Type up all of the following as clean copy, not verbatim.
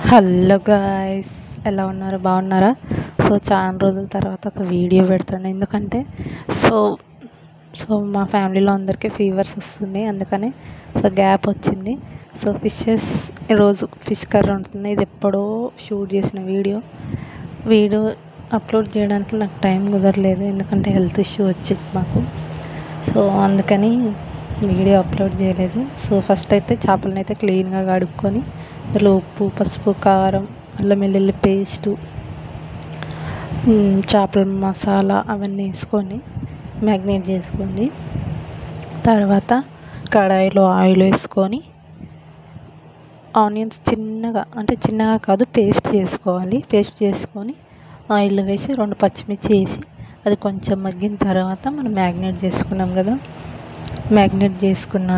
Hello guys, ఎలా ఉన్నారు? బాగున్నారా? సో చాలా రోజుల తర్వాత ఒక వీడియో పెడతాను. ఎందుకంటే సో సో మా ఫ్యామిలీలో అందరికీ ఫీవర్స్ వస్తున్నాయి, అందుకని గ్యాప్ వచ్చింది. సో ఈరోజు ఫిష్ కర్రీ ఉంటుంది. ఇది ఎప్పుడో షూట్ చేసిన వీడియో అప్లోడ్ చేయడానికి నాకు టైం కుదరలేదు, ఎందుకంటే హెల్త్ ఇష్యూ వచ్చింది మాకు. సో అందుకని వీడియో అప్లోడ్ చేయలేదు. సో ఫస్ట్ అయితే చేపలను అయితే క్లీన్గా కడుక్కొని అందులో ఉప్పు, పసుపు, కారం, అల్లం వెల్లుల్లి పేస్టు, చేపల మసాలా అవన్నీ వేసుకొని మ్యాగ్నేట్ చేసుకొని, తర్వాత కడాయిలో ఆయిల్ వేసుకొని ఆనియన్స్ చిన్నగా కాదు పేస్ట్ చేసుకోవాలి. పేస్ట్ చేసుకొని ఆయిల్ వేసి 2 పచ్చిమిర్చి వేసి అది కొంచెం మగ్గిన తర్వాత మనం మ్యాగ్నేట్ చేసుకున్నాం కదా, మ్యాగ్నేట్ చేసుకున్న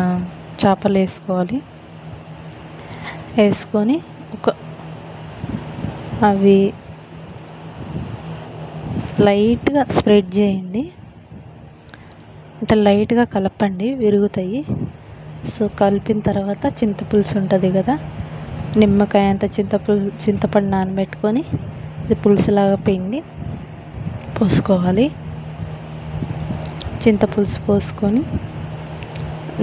చేపలు వేసుకొని అవి లైట్గా స్ప్రెడ్ చేయండి, అంటే లైట్గా కలపండి, విరుగుతాయి. సో కలిపిన తర్వాత చింతపులుసు ఉంటుంది కదా, నిమ్మకాయ అంత చింతపండు నానబెట్టుకొని ఇది పులుసులాగా పిండి పోసుకోవాలి. చింతపులుసు పోసుకొని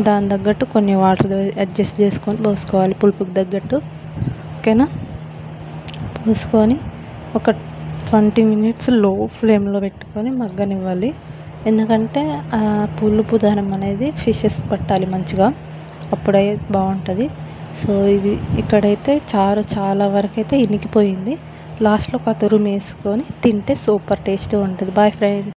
దాని తగ్గట్టు కొన్ని వాటర్ అడ్జస్ట్ చేసుకొని పోసుకోవాలి, పులుపుకి తగ్గట్టు. ఓకేనా? పోసుకొని ఒక 20 మినిట్స్ లో ఫ్లేమ్లో పెట్టుకొని మగ్గనివ్వాలి. ఎందుకంటే ఆ పులుపు ధనం అనేది ఫిషెస్ పట్టాలి మంచిగా, అప్పుడే బాగుంటుంది. సో ఇక్కడైతే చారు చాలా వరకు అయితే ఇనికిపోయింది. లాస్ట్లో ఒక తురుము వేసుకొని తింటే సూపర్ టేస్ట్గా ఉంటుంది. Boy friends.